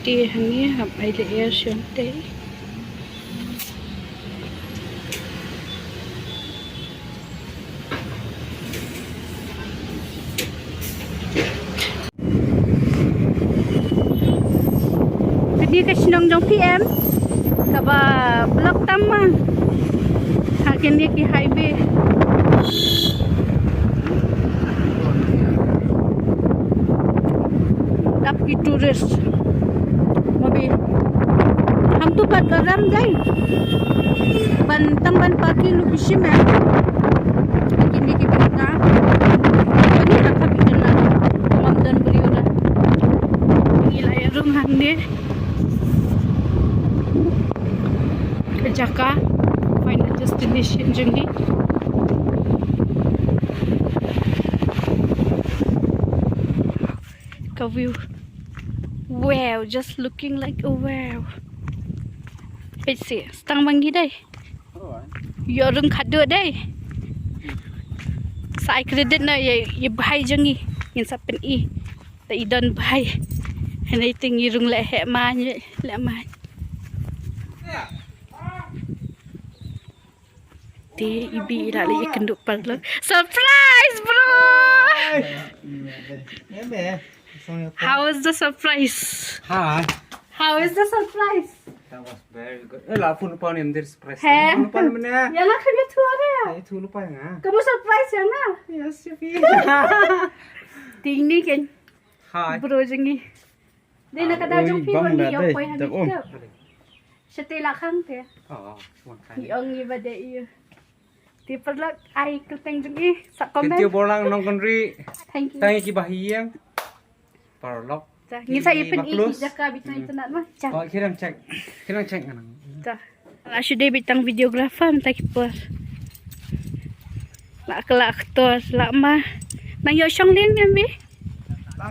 ti hani hab ai le air shonte Kadi ka sinong jong PM kaba blok tama hakin dia ki highway tapi tourist mobil हम तो बात कर रहे हैं बन तंबन पाकी लुबिशी में किन्हीं की बिना बनी रखा बिना ममदन बड़ी उड़ा gila ya rumah ni ke Jaka final destination jengi ke view wow just looking like a wow Pesi, setang bangi dai. Yo rung khadu dai. Sai credit na ye bhai jangi. Yin sapen I. Ta idon bhai. Hanai ting rung le he ma nye le ma. Te ibi ira le kenduk parlok. Surprise, bro. How was the surprise? Hi. How is the surprise? That was very good. La phun pa ni amdir surprise. Phun pa ni mana? Yalah kena tua dia. Ay thun pa nga. Kamu surprise ya na? Yes, Sophie. Ting ni kan. Hi. Bro jengi. Dia nak kata jom pi ni yang poi han ni. Sete lakang te. Oh, one kind. Yang ni bade iya. Ti perlak ai kelteng jengi. Sak komen. Kentiu bolang nong konri. Thank you. Tangi ki bahiyang. Parlok. Ni saya pen I jaka bitang internet mah. Oh, kiram check. Kiram check nang. Ta. Ala sudah bitang videographer tak kiper. Lak kelak aktor lak mah. Nang yo syong lin kan bi.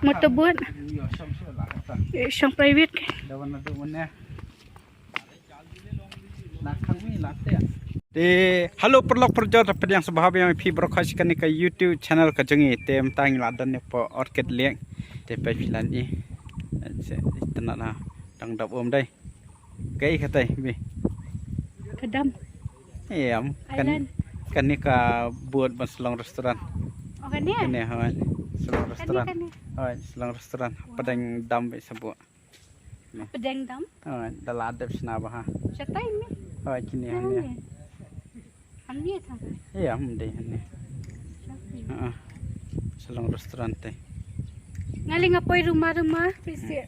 Motor buat. Yo sam so la ta. Syong private kan. Dawan na dawan na. Nakang mi latte. De halo perlok perjot pedang sahabat yang pi broadcast kan ke YouTube channel ka jengi tem tang ladan ne po orchid lek te pai filan ni se tenat na dang dap om dai kai khatai bi Kadam. em kan ni ka buat maslong restoran Oh kan ya? ni ha selong restoran Kan ni. ha selong restoran pedang dam be sebut Pedang dam. ha daladap sna ba ha Siapa ini? ha kini ha ni Ambil tak? em dai ni ha selong restoran te Ngali ngapoy rumah-rumah, pisi.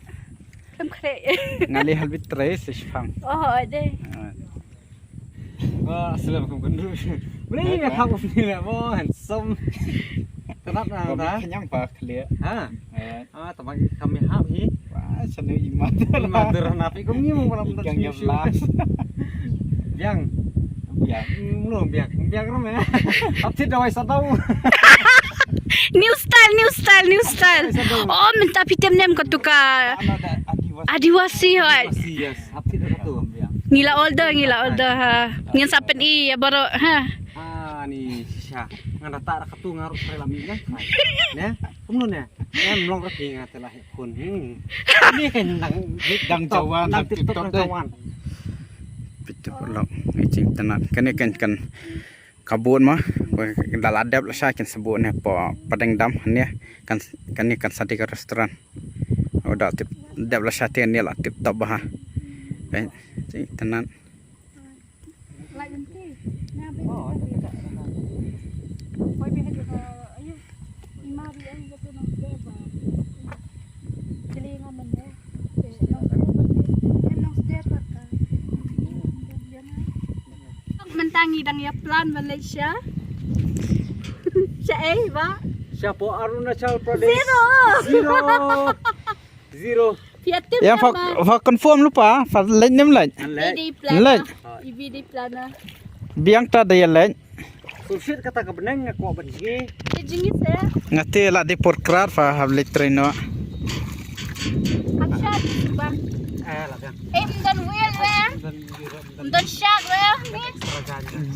Kem kre. ngali halbit tres sifang Oh, ada. wah assalamualaikum kundu boleh ni khap ni lah bo handsome kenap na ta kenyang pa clear ha tamai kami hap hi wah sanu imat matur napi kum ni mo malam yang jelas biang belum biang ram ya apti dawai sadau New style. Oh, minta pitem nem kau tukar. Adiwasi hot. yes apti dah tu biang Ngila older ha. Ngin sapen I ya baru ha. ni sisa ngan data rakatu ngaruh relami kan ya kumnon ya em long rati ngatelah kun ini kan dang jawan dang tiktok jawan pitu pelok ngicing tenan kene kan kabut mah daladap la sa kan sebut ne po padang dam ne kan ni kan sate ke restoran oda tip dap la sa te ne la tip top bah kan tenan Mentangi dang ya plan Malaysia. Siapa ba? siapa Arunachal Pradesh zero Piatim ya fa confirm lupa fa len nem len len ibi di plana. biang ta daya len susit kata ka benang ko bengi Jingit saya. ngate la de por krar fa have le treno Akshat bang. la kan Dan wheel where? Dan shark where?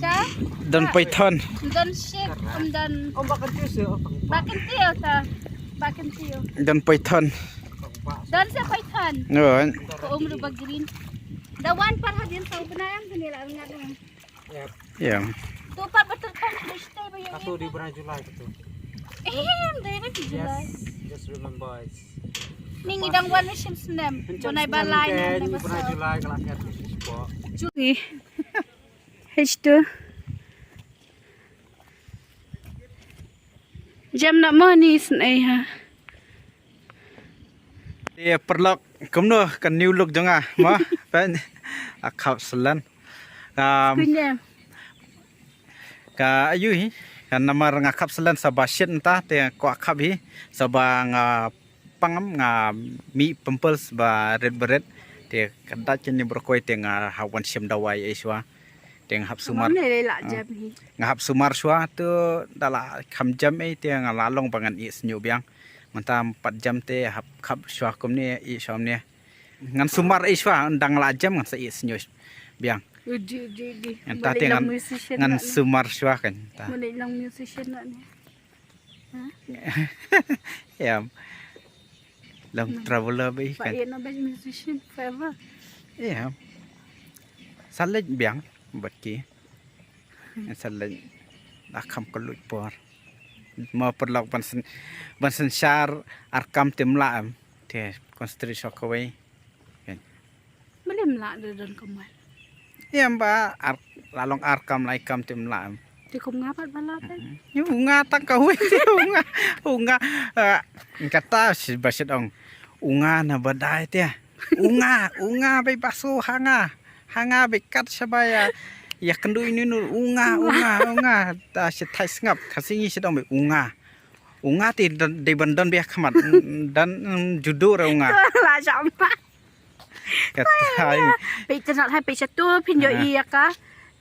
Shark? dan python Dan ship. Dan bakal tiyo bakin tiyo ta. Bakin tiyo. dan python Dan sa paitan. Ngon. Ko rubag green. Dawan para din sa ubanayang kanila nga lang. Ya. Tu pa betul kan stay ba yung. Kato di bulan Julai itu. Dahil na July. Just remember it's Ning idang wan na siyang snem. Bunay balay na bulan nabasa. Julai kalau akhir siswa. Julie. H2. Jam nak manis ay ha. Dia perlok kumno kan new look jonga ma pen akhap selan Kunya. ka ayu hi kan namar ngakhap selan sa basit entah te ko akhap hi sabang pangam nga mi pempels ba red beret te kada cheni berkoi te nga hawan sim dawai iswa te ngahap sumar Mana lelak jam hi. ngahap sumar swa tu dala kham jam te nga lalong bangan i snyu biang mantam 4 jam te hap khap swa kom ni i som ni ngan sumar iswa ndang la jam ngan sa i snyu biang Di. entah te ngan sumar swa kan ta Mana ilang musician nak ni. ya long traveler bi Pak kan Ian best musician forever. ya salaj biang bat ki salaj akham kelut por ma perlok bansen syar arkam timlaam te konstri sokawai Boleh melak dan kemal. ya ba lalong arkam lai kam timlaam Di kum ngapat balapan. ni unga tak kau unga kata si basit ong unga na badai te unga bai basu hanga bai kat sabaya ya kendu ini nur unga ta si thai ngap khasingi si dong bai unga ti de bandon biak khamat dan judo ra unga Lah sama. kata Pe nak hai pe satu pin yo iya ka.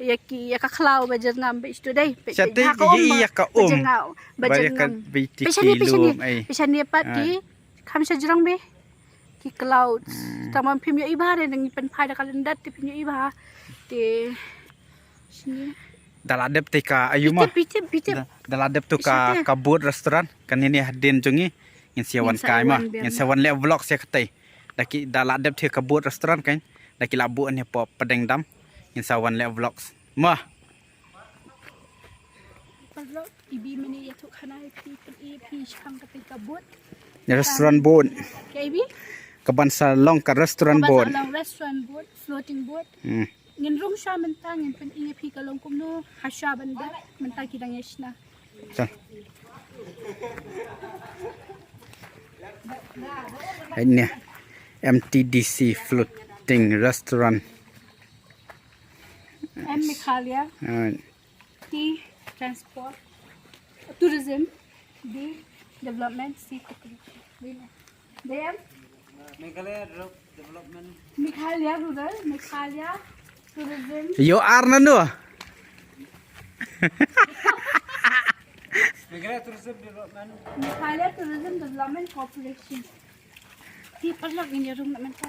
Ya ki ya ka klau ba jengam pe stu dai. Pe Satu iya ka Ba bari ka jengam. bai ti Pe sani kilo ai Pe sani pat ki kam sa jerang be. Ki clouds. Tamam pim yo iba re nang pen pai da kalendat ti pim yo iba. Ti sini. daladep te ka ayuma Pitip. daladep tu ka kabut restoran kan ini hadin jungi ngin siawan Ngin kai ma sawan biam ngin sawan le vlog sia katai daki daladep te kabut restoran kan daki labu ni po pedeng dam ngin sawan le vlogs ma Kalau ibi meni ya tu khana pi chang ka pe kabut. restoran boat Ke ibi? kaban sa long ka restoran boat Long restaurant boat, floating boat. hmm. Ngin rong sya mentang ngin pen pi kalong kumno hasya banda mentang kidang yesna. so. Ini MTDC floating restaurant M Mikhalia, uh, T transport, tourism, D development, C population. DM Meghalaya Development. Mikhalia rural, Mikhalia tourism. yo arna no Meghalaya Tourism Development. Mikhalia Tourism Development Corporation. Di perlu ini room nak mental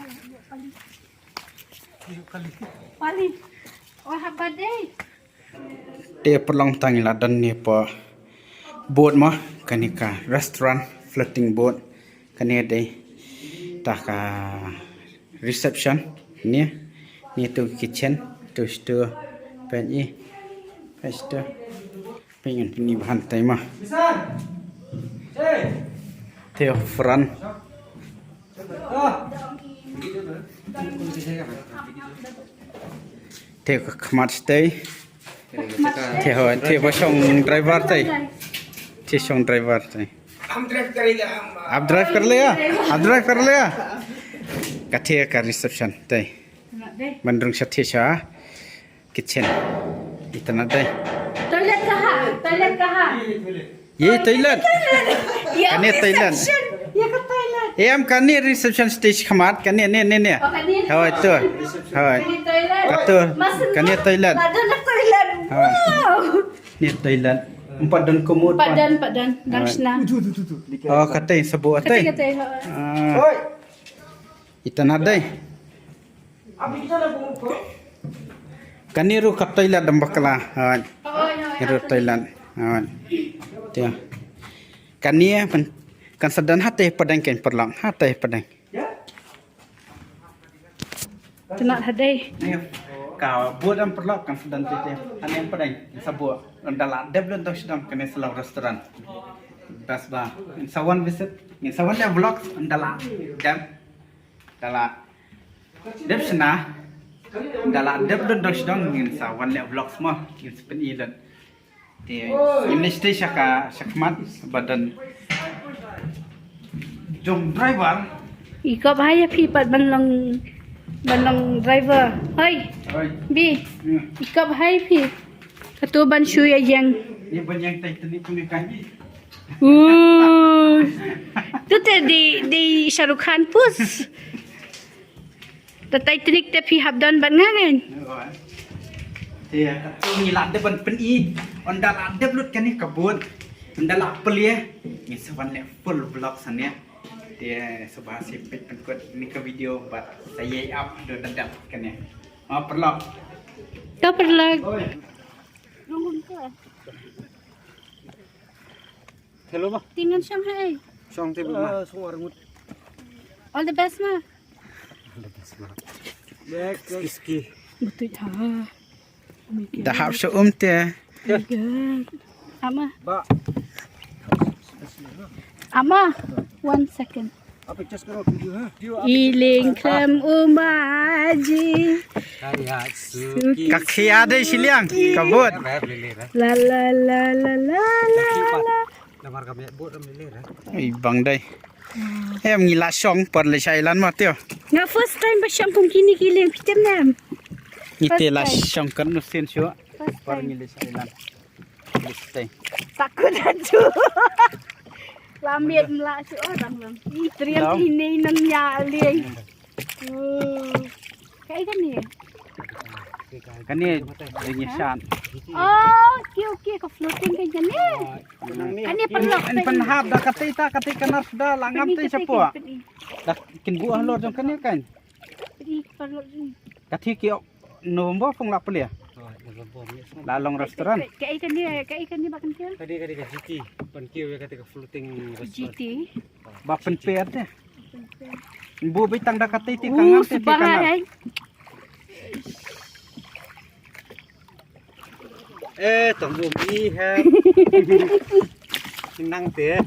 Pali. Oh habade. dia perlong tangila dan ni pa boat ma kanika restaurant floating boat kani dei taka reception ni tu kitchen tu store penyi pesta pengen ni bahan tema teo front teo khamat stay teo bosong driver tay teo song driver tay आप ड्राइव कर लिया कथे का reception tay bandung satisha kitchen itana day Toilet kaha? ye toilet Ya. kani toilet Ya ke toilet. em kani reception stage khamat kani ne Oh kani. hoy tu hoy Kani toilet. Katu, kani toilet. Ada toilet. Wow. ni toilet empat dan komod Padan damsna. oh katay sabo atay Kata hoy itana day kani ru kat toilet dam bakla hoy ru toilet hoy dia kani kan sadan hate padang ken perlang hate padang Tunat hadai. Ni ka buat am perlok kan sedang tete. Ani yang padai sabu andala develop tok sedang kene selau restoran. Bas ba. In sawan visit, in sawan le vlog andala jam. Dala depsna dala develop tok sedang in sawan le vlog semua in sepen ilan. Ti ini stage syakmat badan jom driver. Ikaw bahaya pi pat banlang driver. Hoi, Oi. bi. Ikaw bahaya pi. Katuban suya yang. Ni banyak Titanic punya kaji. Tu di Shahrukh Khan pus. The Titanic te pi habdan ban ngangen. Dia tu ni lah depan peni, onda lah develop kan ni kabut, onda lah pelia, ni seban le full vlog sana. Dia sebab sipit penkut ni ke video buat saya up do dadak kan ya. Perlu. Tak perlu. Oi. Hello mah. Tinggal Shanghai. Song teh mah. Semua rengut. All the best ma. Dek ski. Betul ha. Dah harus te. Ama. Ba. Ama. 1 second. Apa just kalau video ha? Iling kem umaji. Kaya suki. Kaki ada siliang kabut. La la la la la la. Lamar kami buat kami lera. Bang dai. Em ngila song per le Thailand ma tio. Nga first time ba siyang kung kinikiling pitem nam. Ngite la song kan nusin syo. First Per time. ngile Thailand. Listai. Takut aja. Lamit mela si orang lam. Teriam ini nang nyaling. Kayak kan ni. Kan ni dengan shan. Oh, okey ka floating kan ni. Kan ni perlu. En penhap dah kata kanar sudah langam tu siapa? Dah kin buah lor jong kan ni kan. Perlu. Kati ki November pun lah pelia. Lalong restoran. Kayak kan ni makan dia. Tadi ke GT. Pan kieu kata ke floating restaurant. GT. Bapen per teh. Bu bitang dah kata ti kangam teh kanar. Tunggu bi ha. Nang teh.